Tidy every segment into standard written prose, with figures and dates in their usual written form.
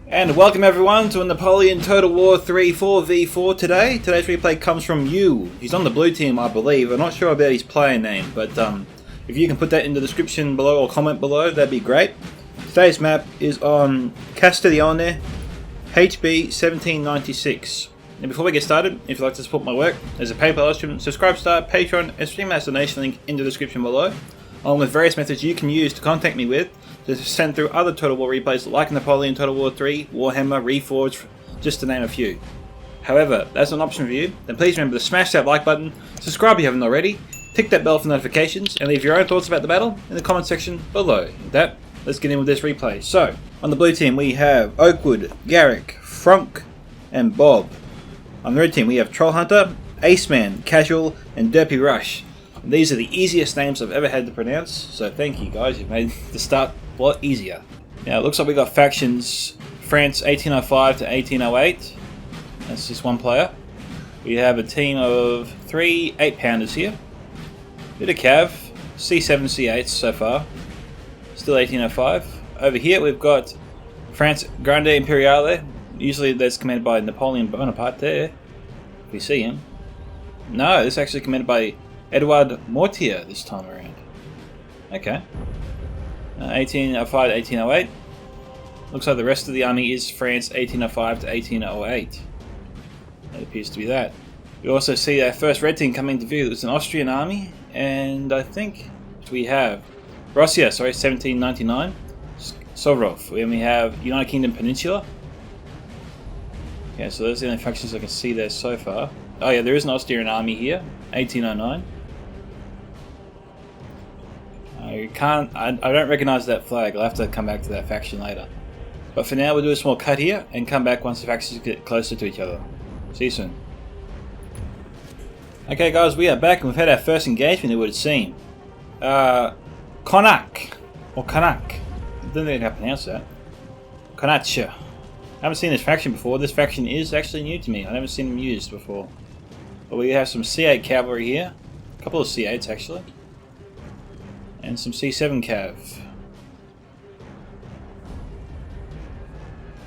And welcome everyone to a Napoleon Total War 3 4v4 today. Today's replay comes from you. He's on the blue team, I believe. I'm not sure about his player name, but if you can put that in the description below or comment below, that'd be great. Today's map is on Castiglione, HB 1796. And before we get started, if you'd like to support my work, there's a PayPal, Stream, Subscribe Star, Patreon, and Stream Master donation link in the description below, along with various methods you can use to contact me with to send through other Total War replays like Napoleon Total War 3, Warhammer, Reforged, just to name a few. However, if that's an option for you, then please remember to smash that like button, subscribe if you haven't already, tick that bell for notifications, and leave your own thoughts about the battle in the comment section below. With that, let's get in with this replay. So, on the blue team we have Oakwood, Garrick, Frunk, and Bob. On the red team we have Troll Hunter, Aceman, Casual, and Derpy Rush. And these are the easiest names I've ever had to pronounce, so thank you guys, you've made the start a lot easier. Now it looks like we got factions France 1805 to 1808. That's just one player. We have a team of 3 8-pounders here. Bit of Cav, C7, C8 so far. Still 1805. Over here we've got France Grande Imperiale. Usually that's commanded by Napoleon Bonaparte there. If we see him. No, this is actually commanded by Edouard Mortier this time around. Okay. 1805 to 1808. Looks like the rest of the army is France 1805 to 1808. That appears to be that. We also see our first red team coming to view. It's an Austrian army, and I think we have Russia, 1799. Sovrov. We have United Kingdom Peninsula. Okay, so those are the only factions I can see there so far. Oh yeah, there is an Austrian army here, 1809. I don't recognise that flag. I'll have to come back to that faction later. But for now, we'll do a small cut here and come back once the factions get closer to each other. See you soon. Okay guys, we are back and we've had our first engagement, it would seem. Konak, or Kanak. I don't think I can pronounce that. Konacha. I haven't seen this faction before. This faction is actually new to me. I haven't seen them used before. But we have some C8 cavalry here. A couple of C8s actually. And some C7 cav.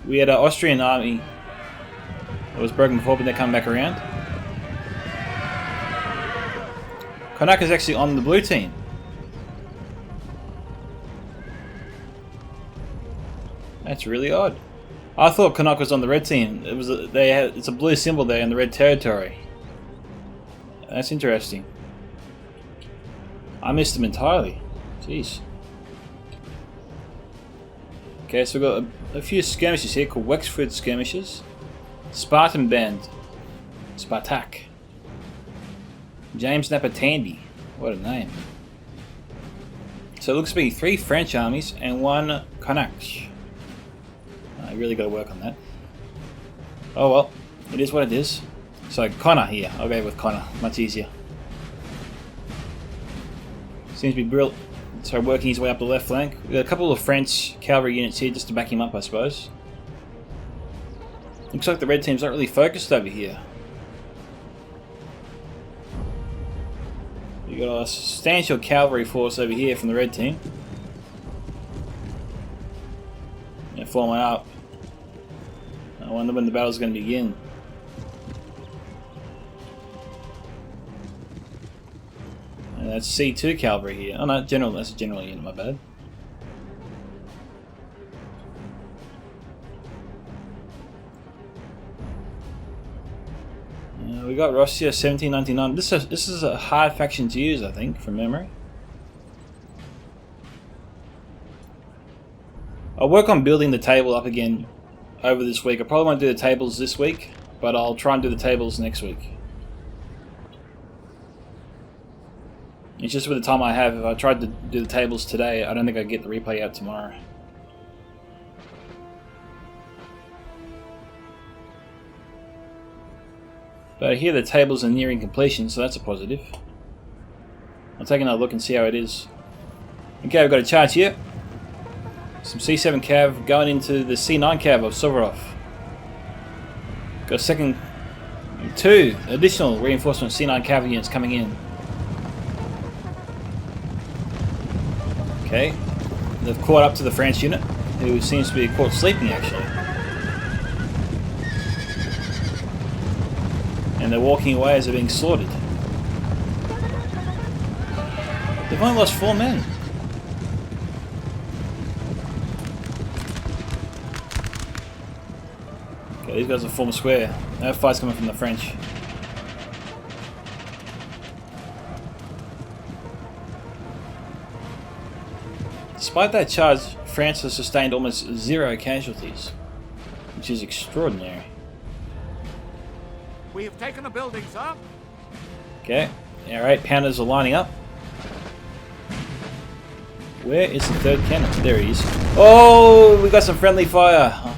We had an Austrian army that was broken before, but they're coming back around. Konak is actually on the blue team. That's really odd. I thought Konak was on the red team. It's a blue symbol there in the red territory. That's interesting. I missed them entirely. Jeez. Okay, so we've got a few skirmishes here called Wexford skirmishes. Spartan Band. Spartak. James Napatandi. What a name. So it looks to be 3 French armies and 1 Konak. I really got to work on that. Oh well, it is what it is. So Connor here. I'll go with Connor. Much easier. Seems to be working his way up the left flank. We've got a couple of French cavalry units here just to back him up, I suppose. Looks like the red team's not really focused over here. We've got a substantial cavalry force over here from the red team. They're forming up. I wonder when the battle's going to begin. And that's C2 cavalry here. Oh no, general. That's a general unit. My bad. We got Russia 1799. This is a hard faction to use, I think, from memory. I'll work on building the table up again over this week. I probably won't do the tables this week, but I'll try and do the tables next week. It's just with the time I have. If I tried to do the tables today, I don't think I'd get the replay out tomorrow. But I hear the tables are nearing completion, so that's a positive. I'll take another look and see how it is. Okay, we've got a charge here. Some C7 cav going into the C9 cav of Suvorov. Got a second, 2 additional reinforcement C9 cav units coming in. Okay, they've caught up to the French unit, who seems to be caught sleeping actually. And they're walking away as they're being slaughtered. They've only lost 4 men. Okay, these guys are form a square. No fight's coming from the French. Despite that charge, France has sustained almost 0 casualties, which is extraordinary. We have taken a building, sir. Okay, our 8-pounders are lining up. Where is the 3rd cannon? There he is. Oh, we got some friendly fire.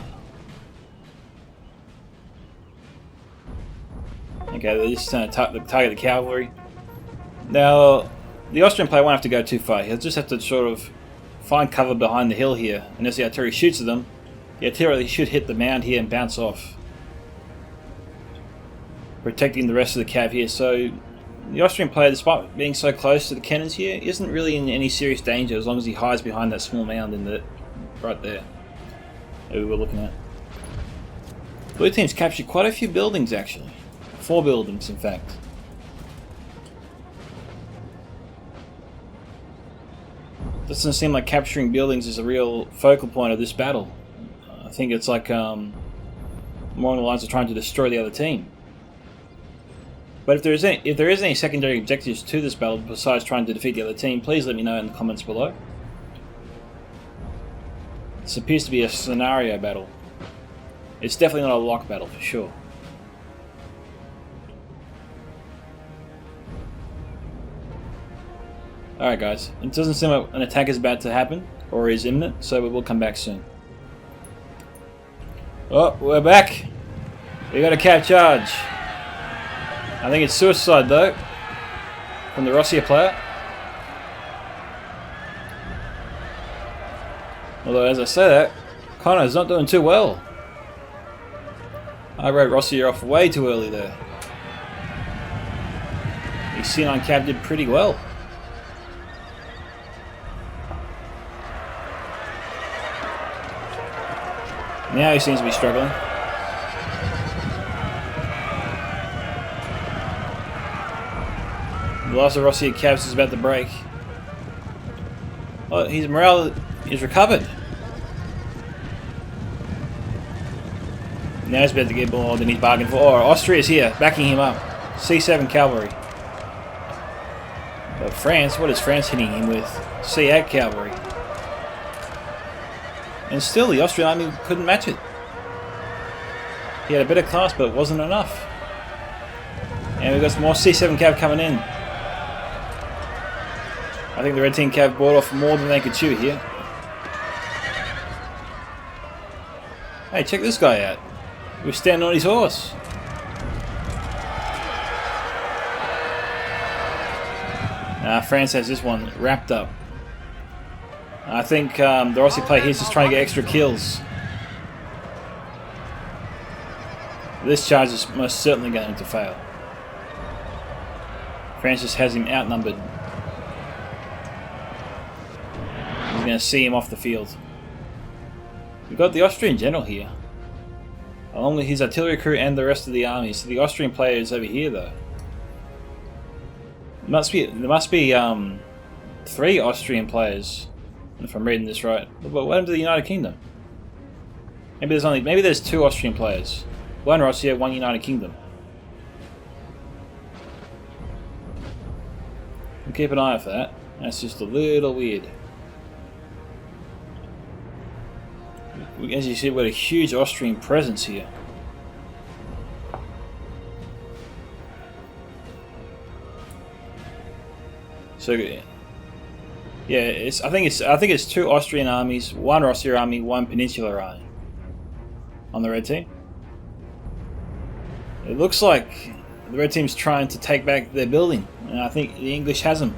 Okay, they're just trying to target the cavalry. Now, the Austrian player won't have to go too far. He'll just have to sort of find cover behind the hill here. And as the artillery shoots at them, the artillery should hit the mound here and bounce off, protecting the rest of the cav here. So the Austrian player, despite being so close to the cannons here, isn't really in any serious danger as long as he hides behind that small mound in the right there that we were looking at. Blue team's captured quite a few buildings actually. 4 buildings in fact. Doesn't seem like capturing buildings is a real focal point of this battle. I think it's like more on the lines of trying to destroy the other team. But if there is any secondary objectives to this battle besides trying to defeat the other team, please let me know in the comments below. This appears to be a scenario battle. It's definitely not a lock battle for sure. Alright guys, it doesn't seem like an attack is about to happen or is imminent, so we will come back soon. Oh, we're back! We got a cav charge. I think it's suicide though, from the Russia player. Although as I say that, Connor's not doing too well. I wrote Russia off way too early there. His C9 cav did pretty well. Now he seems to be struggling. The loss of Russia cavs is about to break. Oh, his morale is recovered. Now he's about to get more than he's bargained for. Oh, Austria's here, backing him up. C7 cavalry. But France, what is France hitting him with? C8 cavalry. And still, the Austrian army couldn't match it. He had a bit of class, but it wasn't enough. And we've got some more C7 cav coming in. I think the red team cav bought off more than they could chew here. Hey, check this guy out. He was standing on his horse. France has this one wrapped up. I think the Rossi player here is just trying to get extra kills. This charge is most certainly going to fail. Francis has him outnumbered. He's going to see him off the field. We've got the Austrian general here, along with his artillery crew and the rest of the army. So the Austrian player is over here though. There must be 3 Austrian players, if I'm reading this right. But what happened to the United Kingdom? Maybe there's 2 Austrian players. 1 Russia, 1 United Kingdom. We'll keep an eye out for that. That's just a little weird. As you see, we've got a huge Austrian presence here. So yeah, I think it's 2 Austrian armies, 1 Austrian army, 1 Peninsular army on the red team. It looks like the red team's trying to take back their building, and I think the English has them.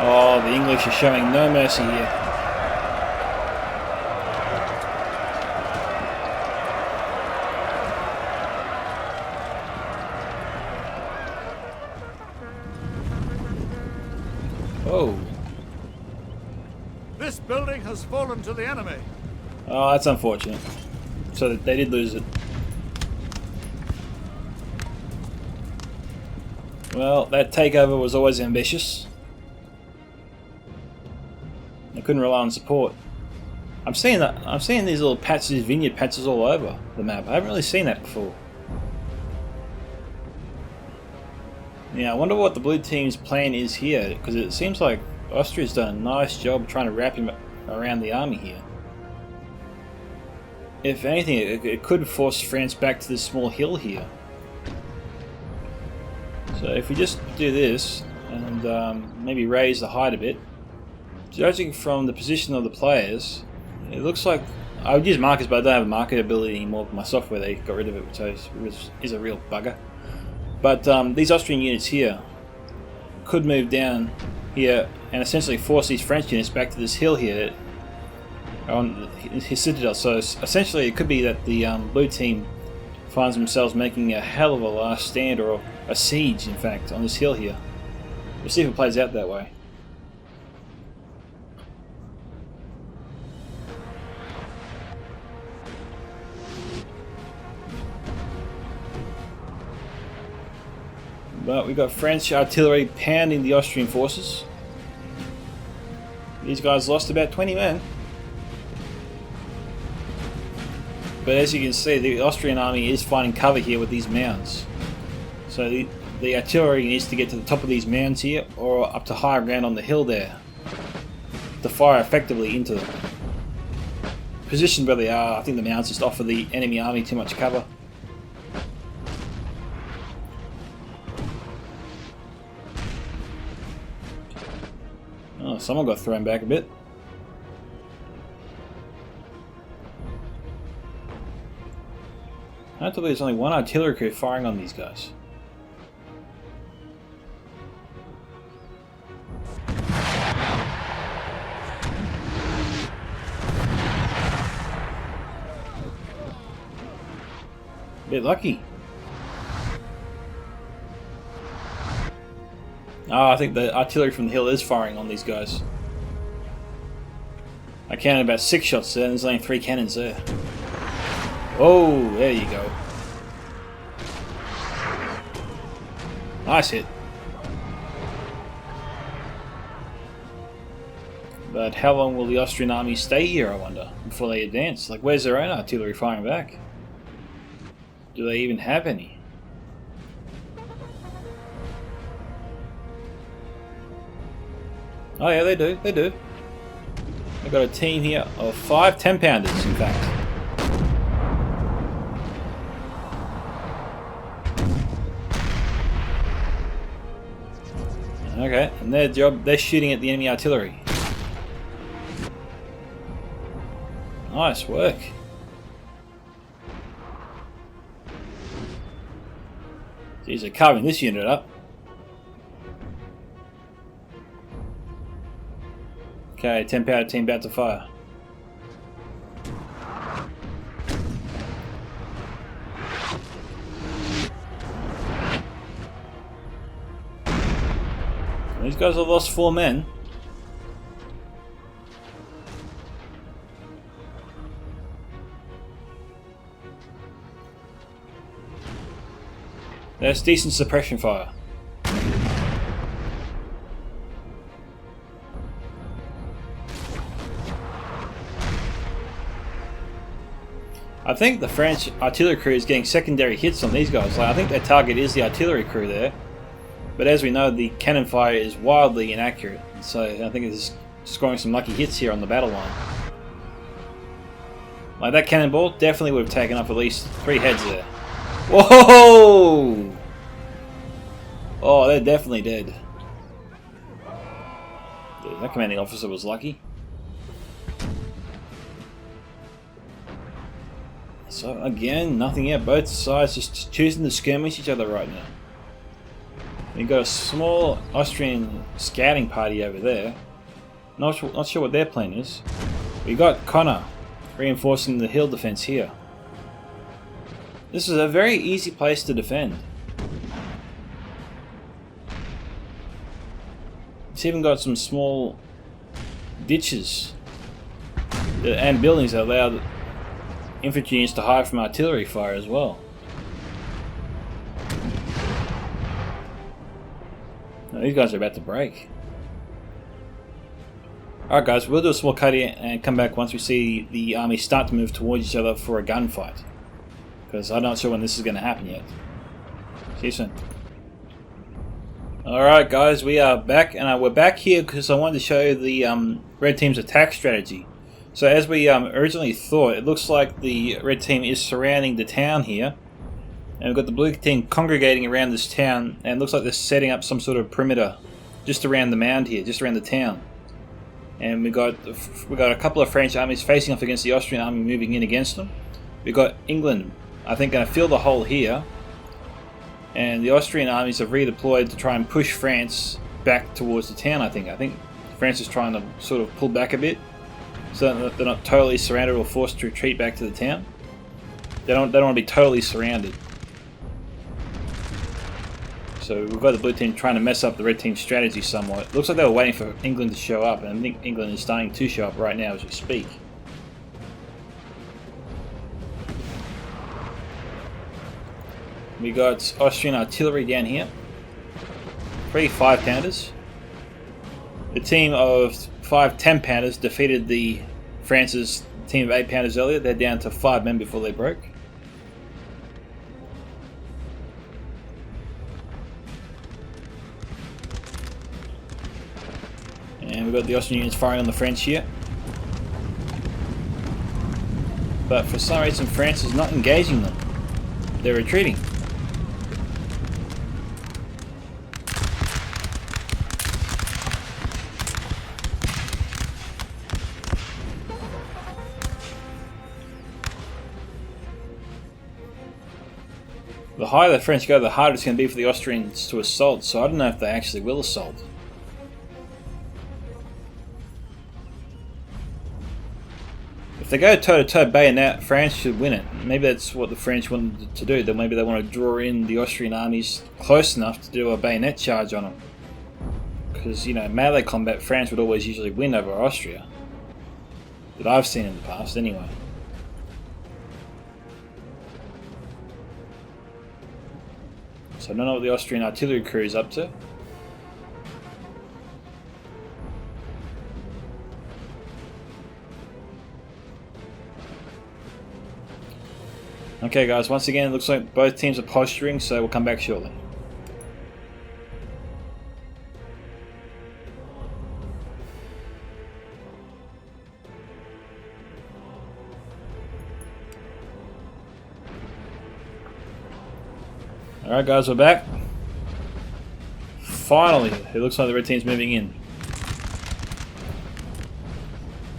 Oh, the English are showing no mercy here. Oh. This building has fallen to the enemy. Oh, that's unfortunate. So they did lose it. Well, that takeover was always ambitious. They couldn't rely on support. I'm seeing these little patches, vineyard patches all over the map. I haven't really seen that before. Yeah, I wonder what the blue team's plan is here, because it seems like Austria's done a nice job trying to wrap him around the army here. If anything, it could force France back to this small hill here. So if we just do this, and maybe raise the height a bit, judging from the position of the players, it looks like I would use markers, but I don't have a marker ability anymore. My software, they got rid of it, which is a real bugger. But these Austrian units here could move down here and essentially force these French units back to this hill here on his citadel. So essentially it could be that the blue team finds themselves making a hell of a last stand, or a siege in fact, on this hill here. We'll see if it plays out that way. But we got French artillery pounding the Austrian forces. These guys lost about 20 men. But as you can see, the Austrian army is finding cover here with these mounds. So the artillery needs to get to the top of these mounds here, or up to higher ground on the hill there, to fire effectively into them. Positioned where they are, I think the mounds just offer the enemy army too much cover. Oh, someone got thrown back a bit. I don't believe there's only 1 artillery crew firing on these guys. Bit lucky. Oh, I think the artillery from the hill is firing on these guys. I counted about 6 shots there, and there's only 3 cannons there. Oh, there you go. Nice hit. But how long will the Austrian army stay here, I wonder, before they advance? Like, where's their own artillery firing back? Do they even have any? Oh yeah, they do, they do. They've got a team here of 5 10-pounders, in fact. Okay, and their job, they're shooting at the enemy artillery. Nice work. Geez, they're carving this unit up. Okay, 10-pounder team about to fire. These guys have lost 4 men. That's decent suppression fire. I think the French artillery crew is getting secondary hits on these guys. Like, I think their target is the artillery crew there. But as we know, the cannon fire is wildly inaccurate, so I think it's scoring some lucky hits here on the battle line. Like that cannonball definitely would have taken up at least 3 heads there. Whoa! Oh, they're definitely dead. That commanding officer was lucky. So again, nothing yet. Both sides just choosing to skirmish each other right now. We've got a small Austrian scouting party over there. Not sure what their plan is. We got Connor reinforcing the hill defense here. This is a very easy place to defend. It's even got some small ditches and buildings that allow the infantry units to hide from artillery fire as well. Now, these guys are about to break. Alright guys, we'll do a small cut here and come back once we see the army start to move towards each other for a gunfight. Because I'm not sure when this is going to happen yet. See you soon. Alright guys, we are back, and we're back here because I wanted to show you the red team's attack strategy. So as we originally thought, it looks like the red team is surrounding the town here. And we've got the blue team congregating around this town, and it looks like they're setting up some sort of perimeter just around the mound here, just around the town. And we got a couple of French armies facing off against the Austrian army moving in against them. We've got England, I think, going to fill the hole here. And the Austrian armies have redeployed to try and push France back towards the town, I think. I think France is trying to sort of pull back a bit, so that they're not totally surrounded or forced to retreat back to the town. They don't want to be totally surrounded. So we've got the blue team trying to mess up the red team's strategy somewhat. Looks like they were waiting for England to show up, and I think England is starting to show up right now as we speak. We got Austrian artillery down here. 3 5-pounders. The team of 5 10-pounders defeated the France's team of 8-pounders earlier. They're down to 5 men before they broke. And we've got the Austrian units firing on the French here. But for some reason France is not engaging them. They're retreating. The higher the French go, the harder it's going to be for the Austrians to assault, so I don't know if they actually will assault. If they go toe-to-toe bayonet, France should win it. Maybe that's what the French wanted to do. Then maybe they want to draw in the Austrian armies close enough to do a bayonet charge on them. Because, you know, melee combat, France would always usually win over Austria. That I've seen in the past, anyway. So I don't know what the Austrian artillery crew is up to. Okay guys, once again it looks like both teams are posturing, so we'll come back shortly. Alright guys, we're back. Finally, it looks like the red team's moving in.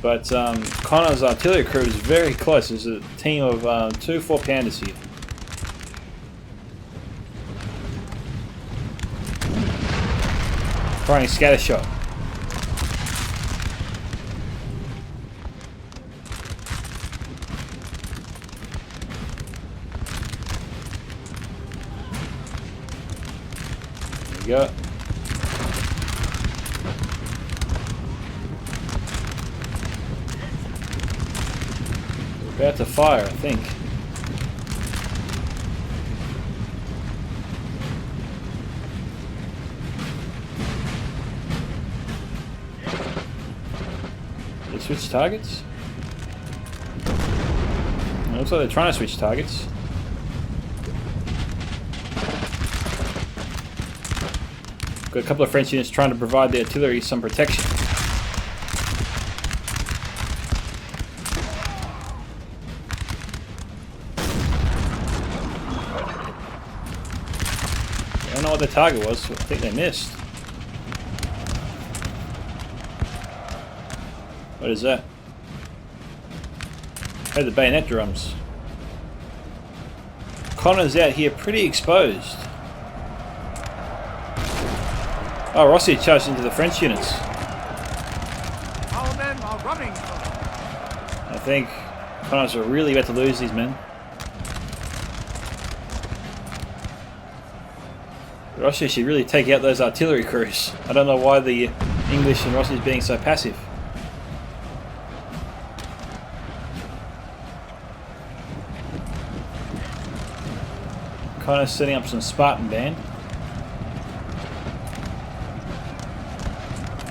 But Connor's artillery crew is very close. There's a team of 2 4-pounders here. Firing a scatter shot. There we go. About to fire, I think. They switch targets? It looks like they're trying to switch targets. Got a couple of French units trying to provide the artillery some protection. I don't know what the target was. I think they missed. What is that? Oh, the bayonet drums. Connor's out here pretty exposed. Oh, Rossi charged into the French units. Our men are running. I think Connor's are really about to lose these men. Rossi should really take out those artillery crews. I don't know why the English and Rossi's being so passive. Connor's setting up some Spartan band.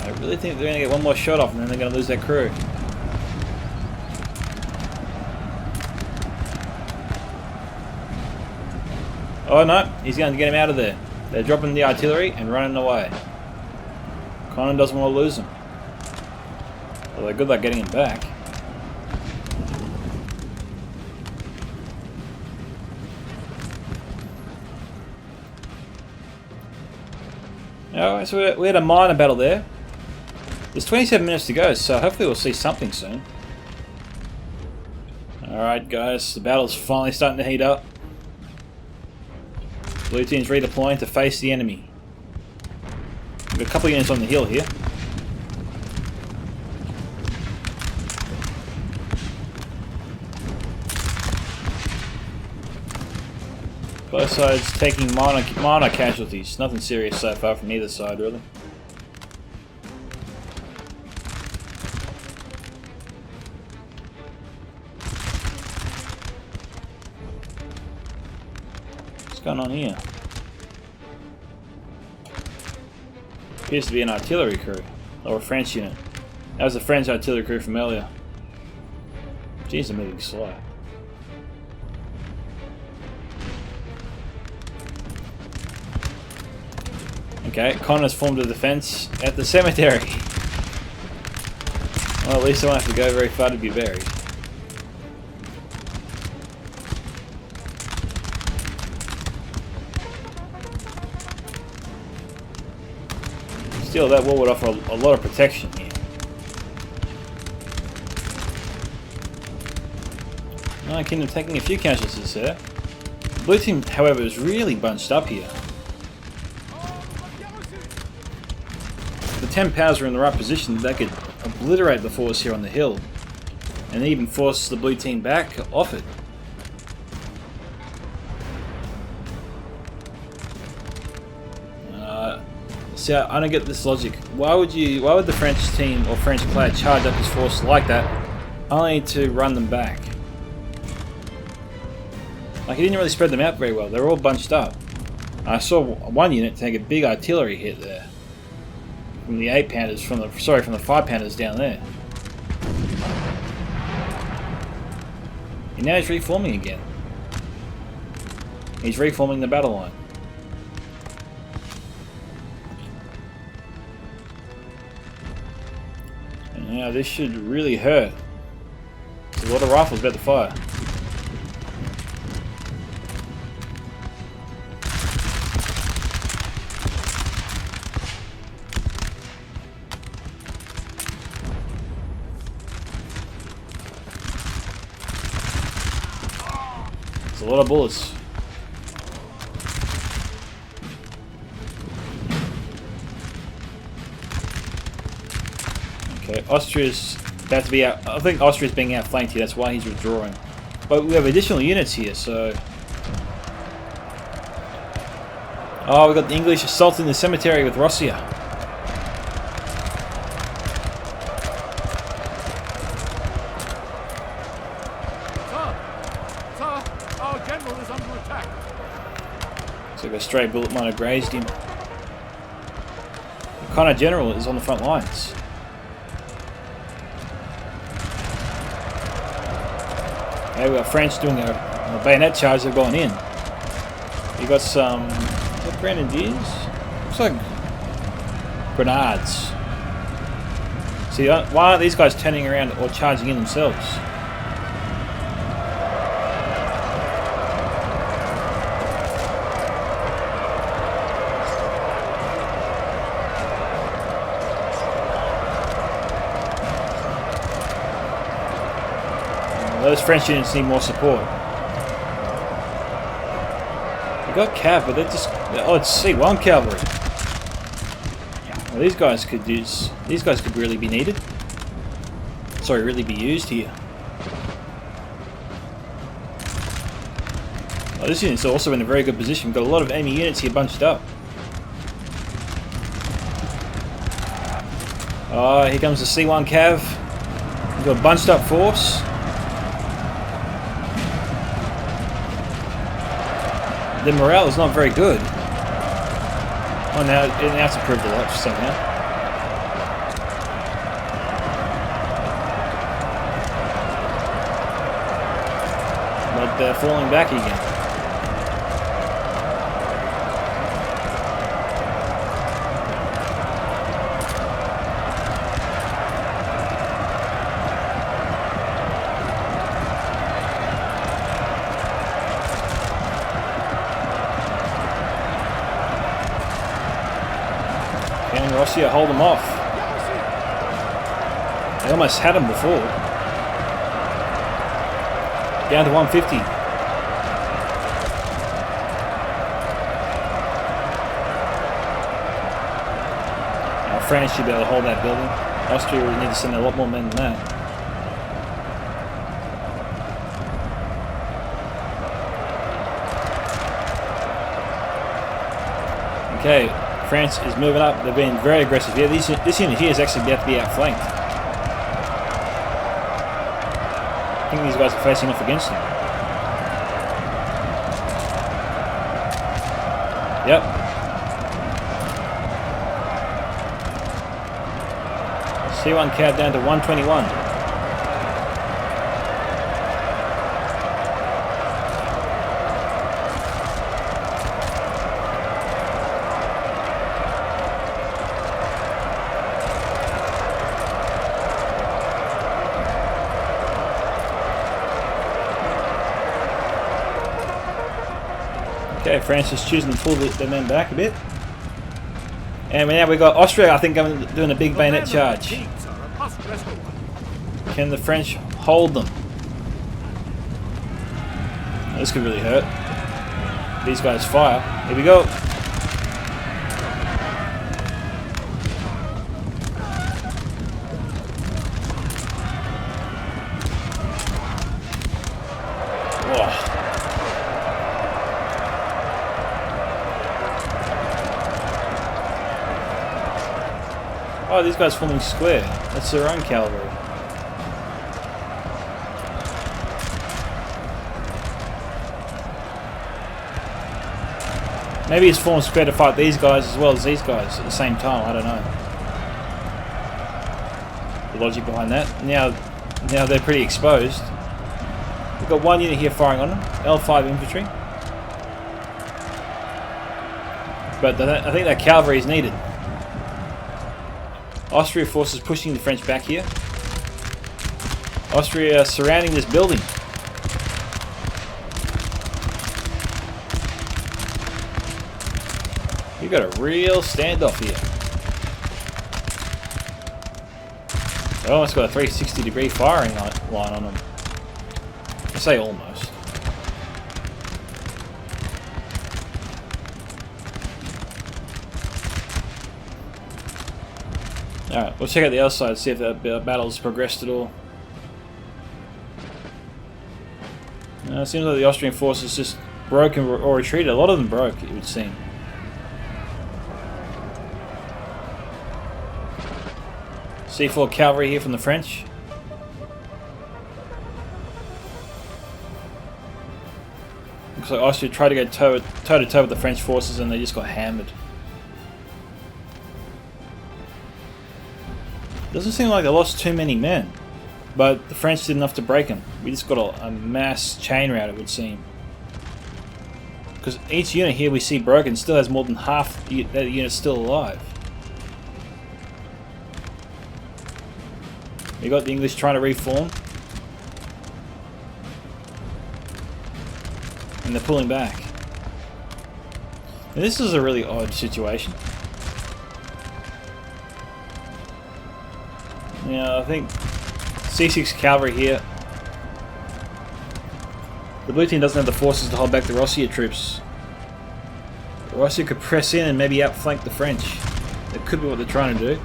I really think they're going to get one more shot off and then they're going to lose their crew. Oh no, he's going to get him out of there. They're dropping the artillery and running away. Connor doesn't want to lose them. Although good luck getting him back. Alright, so we had a minor battle there. There's 27 minutes to go, so hopefully we'll see something soon. Alright guys, the battle's finally starting to heat up. Blue team's redeploying to face the enemy. We've got a couple of units on the hill here. Both sides taking minor casualties. Nothing serious so far from either side, really. What's going on here? Appears to be an artillery crew, or a French unit. That was the French artillery crew from earlier. Jeez, they're moving slow. Okay, Connor's formed a defense at the cemetery. Well, at least I won't have to go very far to be buried. Still, that wall would offer a lot of protection here. United Kingdom taking a few casualties there. The blue team, however, is really bunched up here. The 10 powers are in the right position, they could obliterate the force here on the hill and even force the blue team back off it. See, I don't get this logic. Why would the French team or French player charge up his force like that only to run them back? Like, he didn't really spread them out very well. They're all bunched up. I saw one unit take a big artillery hit there. From the 8 pounders, from the 5 pounders down there. And now he's reforming again. He's reforming the battle line. And now this should really hurt. There's a lot of rifles about to fire. A lot of bullets. Okay, Austria's about to be out. I think Austria's being outflanked here, that's why he's withdrawing. But we have additional units here, so... Oh, we've got the English assaulting the cemetery with Russia. So a stray bullet might have grazed him. The Connor General is on the front lines. Okay, we've got French doing a bayonet charge, they've gone in. You got some... Is that grenadiers? Looks like Grenades. See, why aren't these guys turning around or charging in themselves? Those French units need more support. We got cav, but they're just... Oh, it's C1 cavalry. Well, these guys could use... These guys could really be needed. Sorry, really be used here. Oh, this unit's also in a very good position. We've got a lot of enemy units here bunched up. Oh, here comes the C1 cav. We've got a bunched up force. The morale is not very good. Oh, now it's improved a lot somehow. But they're falling back again. Can Russia hold them off? They almost had them before. Down to 150. Now France should be able to hold that building. Austria would need to send a lot more men than that. Okay, France is moving up. They're being very aggressive here. This unit here is actually about to be outflanked. I think these guys are facing off against them. Yep. C1 cav down to 121. Okay, France is choosing to pull the men back a bit. And now we've got Austria, I think, doing a big bayonet charge. Can the French hold them? This could really hurt. These guys fire. Here we go. Oh, these guys forming square. That's their own cavalry. Maybe it's formed square to fight these guys as well as these guys at the same time. I don't know. The logic behind that. Now they're pretty exposed. We've got one unit here firing on them. L5 infantry. But I think that cavalry is needed. Austria forces pushing the French back here. Austria surrounding this building. We've got a real standoff here. They almost got a 360-degree firing line on them. I say almost. Alright, we'll check out the other side, see if that battle's progressed at all. It seems like the Austrian forces just broke or retreated. A lot of them broke, it would seem. C4 cavalry here from the French. Looks like Austria tried to go toe to toe with the French forces and they just got hammered. Doesn't seem like they lost too many men, but the French did enough to break them. We just got a mass chain rout, it would seem. Because each unit here we see broken still has more than half that unit still alive. We got the English trying to reform. And they're pulling back. And this is a really odd situation. Yeah, I think C6 cavalry here. The blue team doesn't have the forces to hold back the Rossier troops. Rossier could press in and maybe outflank the French. That could be what they're trying to do.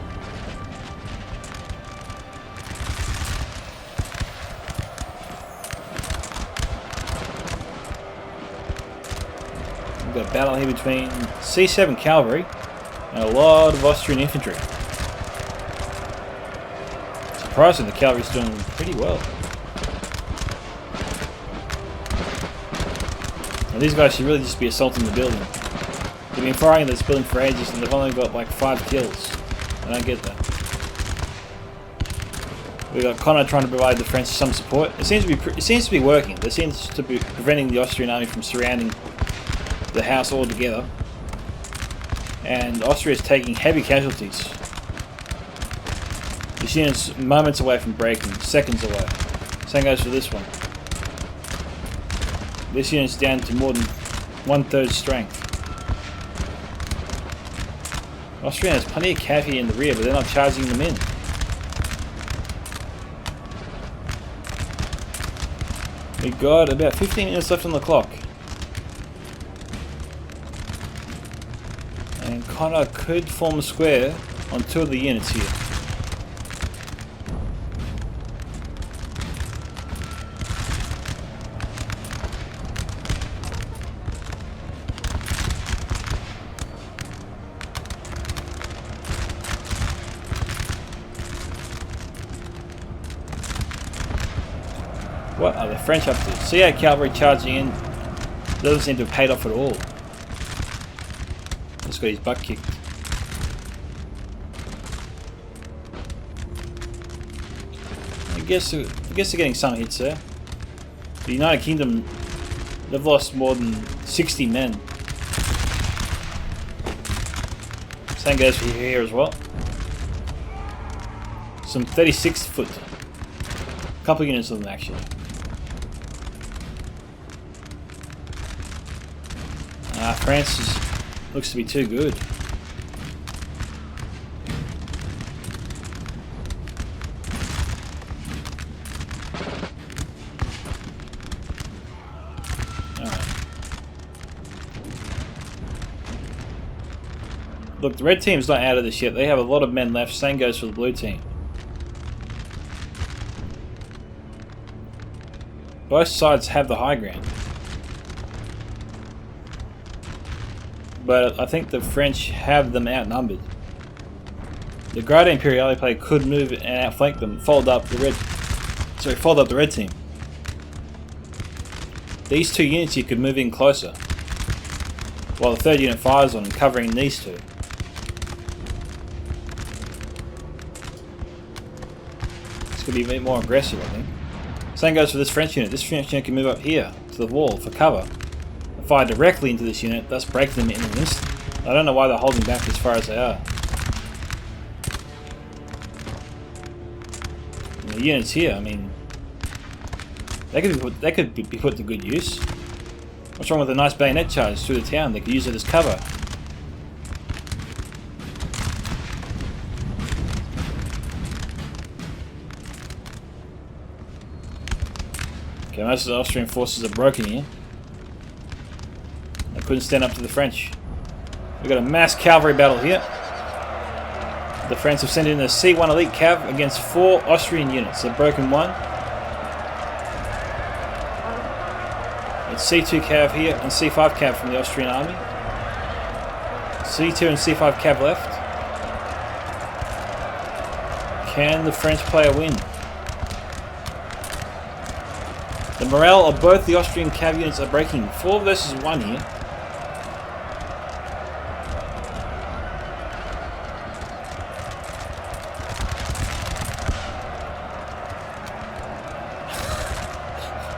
We've got a battle here between C7 cavalry and a lot of Austrian infantry. Surprisingly, the cavalry's doing pretty well. Now these guys should really just be assaulting the building. They've been firing at this building for ages and they've only got like 5 kills. I don't get that. We've got Connor trying to provide the French some support. It seems to be working. It seems to be preventing the Austrian army from surrounding the house altogether. And Austria is taking heavy casualties. This unit's moments away from breaking, seconds away. Same goes for this one. This unit's down to more than 1/3 strength. Austria has plenty of cavalry in the rear, but they're not charging them in. We've got about 15 minutes left on the clock. And Connor could form a square on 2 of the units here. What are the French up to? C8 cavalry charging in. Doesn't seem to have paid off at all. Just got his butt kicked. I guess they're getting some hits there. The United Kingdom, they've lost more than 60 men. Same goes for here as well. Some 36 foot. A couple units of them actually. France looks to be too good. Alright. Look, the red team's not out of this yet. They have a lot of men left. Same goes for the blue team. Both sides have the high ground. But I think the French have them outnumbered. The Grade Imperiale player could move and outflank them, fold up the red team. These 2 units here could move in closer, while the 3rd unit fires on them, covering these 2. This could be a bit more aggressive, I think. Same goes for this French unit. This French unit can move up here to the wall for cover. Fire directly into this unit, thus breaking them in an instant. I don't know why they're holding back as far as they are. And the units here, I mean, they could be put to good use. What's wrong with a nice bayonet charge through the town? They could use it as cover. Okay, most of the Austrian forces are broken here. Couldn't stand up to the French. We've got a mass cavalry battle here. The French have sent in a C1 elite cav against 4 Austrian units. They've broken 1. It's C2 cav here and C5 cav from the Austrian army. C2 and C5 cav left. Can the French player win? The morale of both the Austrian cav units are breaking. 4 versus 1 here.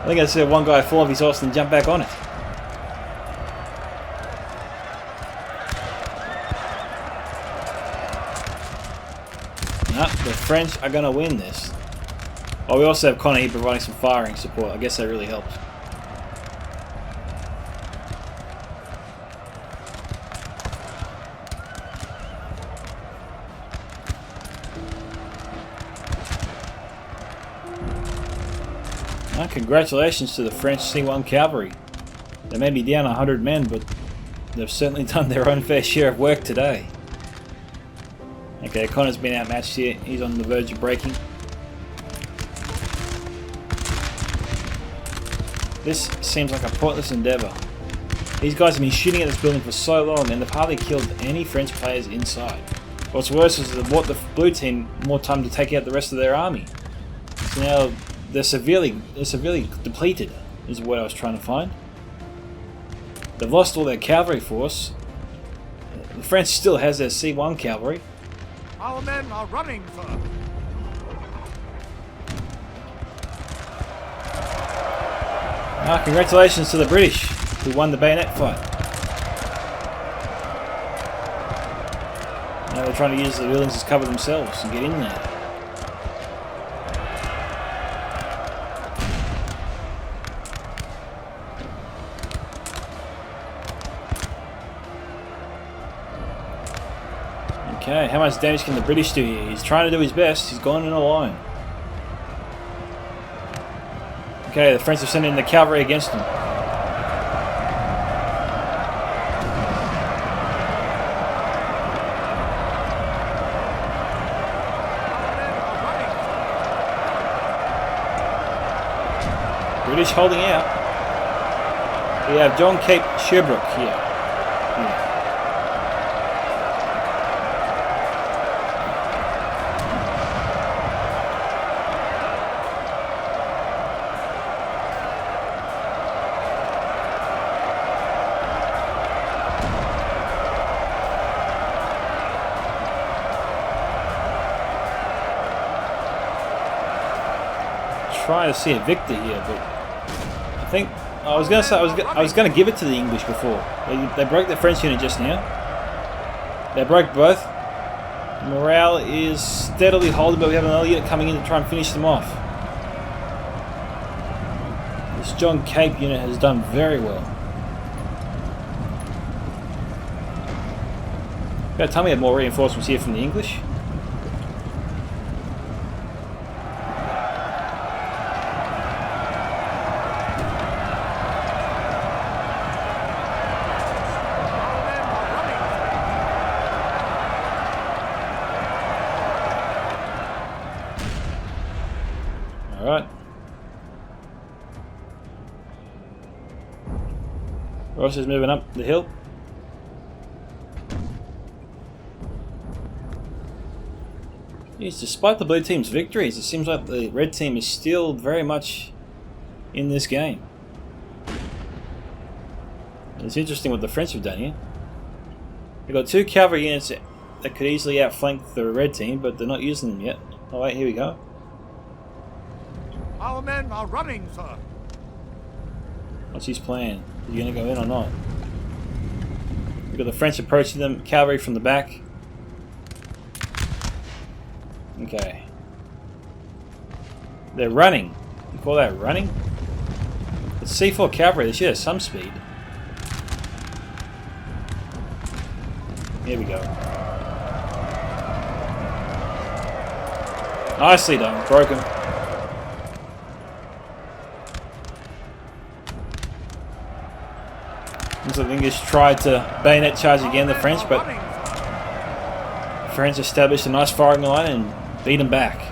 I think I said one guy fall off his horse and jump back on it. No, the French are going to win this. Oh, we also have Connor here providing some firing support. I guess that really helped. Congratulations to the French C1 Cavalry. They may be down 100 men, but they've certainly done their own fair share of work today. Okay, Connor's been outmatched here. He's on the verge of breaking. This seems like a pointless endeavour. These guys have been shooting at this building for so long and they've hardly killed any French players inside. What's worse is they've bought the blue team more time to take out the rest of their army. So now they're severely depleted, is what I was trying to find. They've lost all their cavalry force. The French still has their C1 cavalry. Our men are running, sir. Congratulations to the British, who won the bayonet fight. Now they're trying to use the buildings as cover themselves and get in there. Okay, how much damage can the British do here? He's trying to do his best. He's gone in a line. Okay, the French have sent in the cavalry against him. British holding out. We have John Cape Sherbrooke here. Trying to see a victor here, but I think I was going to say I was going to give it to the English before. They broke the French unit just now. They broke both. Morale is steadily holding, but we have another unit coming in to try and finish them off. This John Cape unit has done very well. About time we had more reinforcements here from the English. Alright. Ross is moving up the hill. Yes, despite the blue team's victories, it seems like the red team is still very much in this game. It's interesting what the French have done here. They've got two cavalry units that could easily outflank the red team, but they're not using them yet. Oh wait, here we go. Our men are running, sir. What's his plan? Is he going to go in or not? We've got the French approaching them, cavalry from the back. Okay. They're running. You call that running? It's C4 cavalry, they should have some speed. Here we go. Nicely done, broke him. So the English tried to bayonet charge again the French, but the French established a nice firing line and beat them back.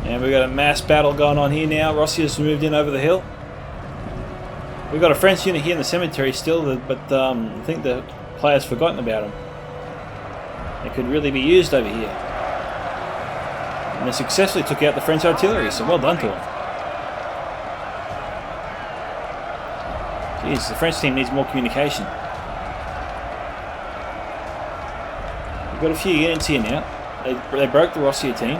And we've got a mass battle going on here now. Rossia's moved in over the hill. We've got a French unit here in the cemetery still, but I think the player's forgotten about them. They could really be used over here. And they successfully took out the French artillery, so well done to them. Jeez, the French team needs more communication. We've got a few units here now. They broke the Rossier team.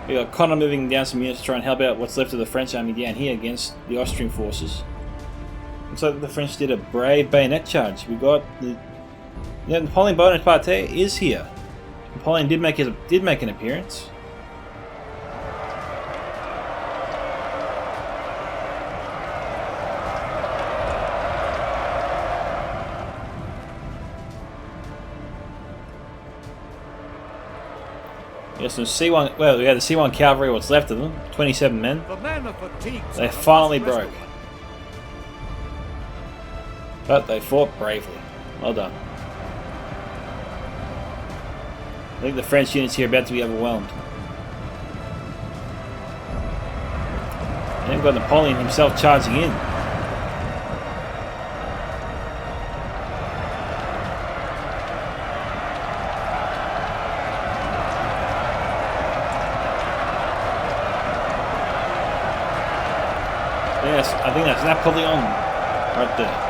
We got Connor moving down some units to try and help out what's left of the French army down here against the Austrian forces. Looks like the French did a brave bayonet charge. We got the Napoleon Bonaparte is here. Napoleon did make an appearance. We got some C1. Well, we had the C1 cavalry. What's left of them? 27 men. The men are fatigued. They finally broke, but they fought bravely. Well done. I think the French units here are about to be overwhelmed. And then we've got Napoleon himself charging in. Yes, I think that's Napoleon right there.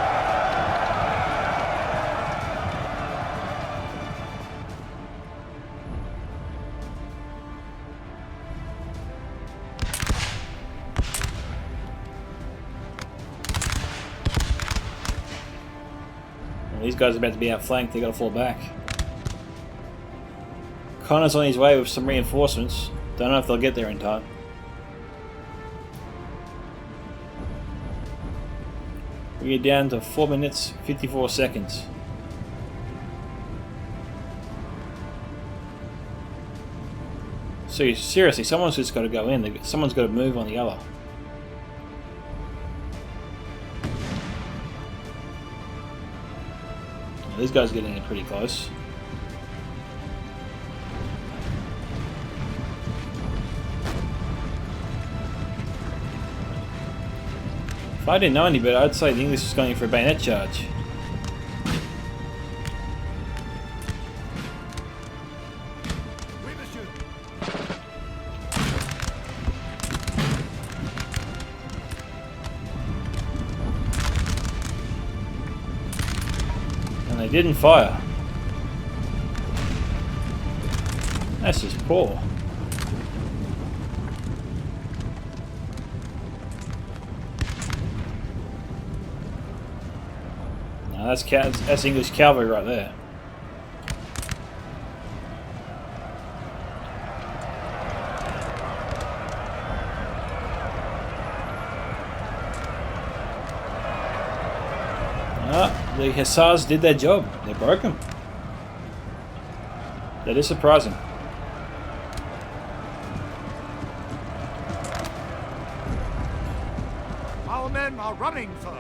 These guys are about to be outflanked, they gotta fall back. Connor's on his way with some reinforcements. Don't know if they'll get there in time. We get down to 4 minutes, 54 seconds. So seriously, someone's just got to go in. Someone's got to move on the other. These guys are getting in pretty close. If I didn't know any better, I'd say the English is going for a bayonet charge. And they didn't fire. That's just poor. That's English cavalry right there. The Hussars did their job. They broke them. That is surprising. Our men are running, sir.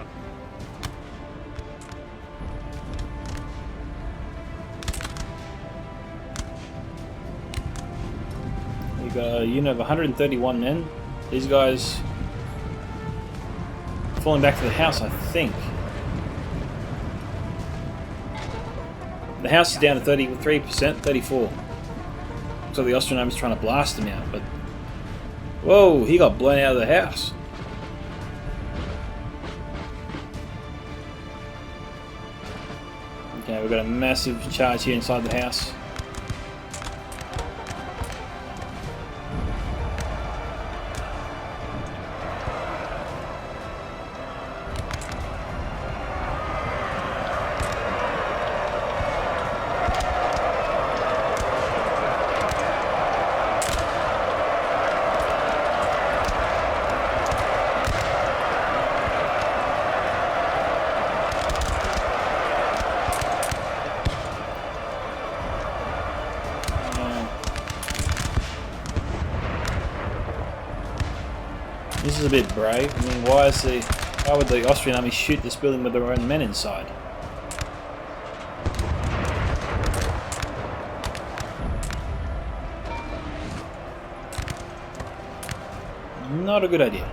We've got a unit of 131 men. These guys falling back to the house, I think. The house is down to 33%, 34. So the Austrian army's trying to blast him out, but whoa, he got blown out of the house. Okay, we've got a massive charge here inside the house. This is a bit brave. I mean, why would the Austrian army shoot this building with their own men inside? Not a good idea.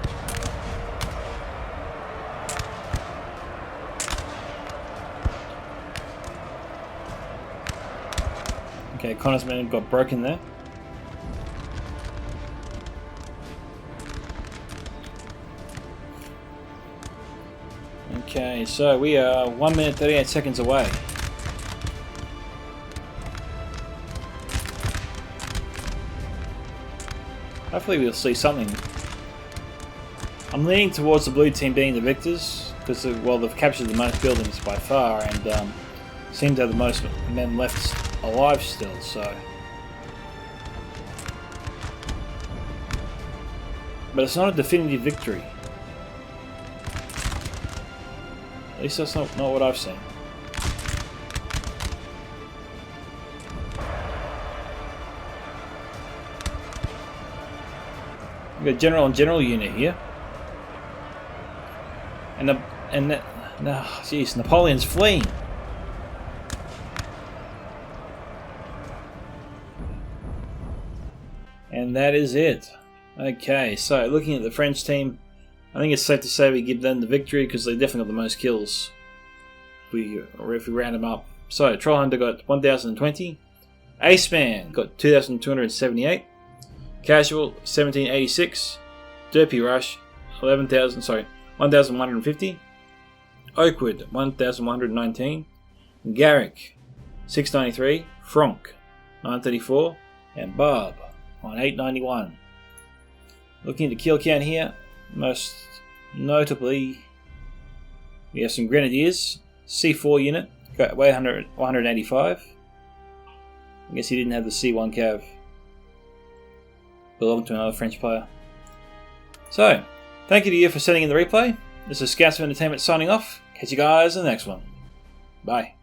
Okay, Connor's men got broken there. Okay, so we are 1 minute 38 seconds away. Hopefully we'll see something. I'm leaning towards the blue team being the victors, because well, they've captured the most buildings by far, and seem to have the most men left alive still, so... But it's not a definitive victory. At least that's not what I've seen. We've got general and general unit here. And jeez, Napoleon's fleeing. And that is it. Okay, so looking at the French team, I think it's safe to say we give them the victory because they definitely got the most kills if we round them up. So, Troll Hunter got 1020, Aceman got 2278, Casual 1786, Derpy Rush 1150, Oakwood 1119, Garrick 693, Franck 934, and Barb on 891. Looking at the kill count here, most notably we have some Grenadiers, C4 unit, got 185. I guess he didn't have the C1 Cav. Belonged to another French player. So, thank you to you for sending in the replay. This is Scouts of Entertainment signing off. Catch you guys in the next one. Bye.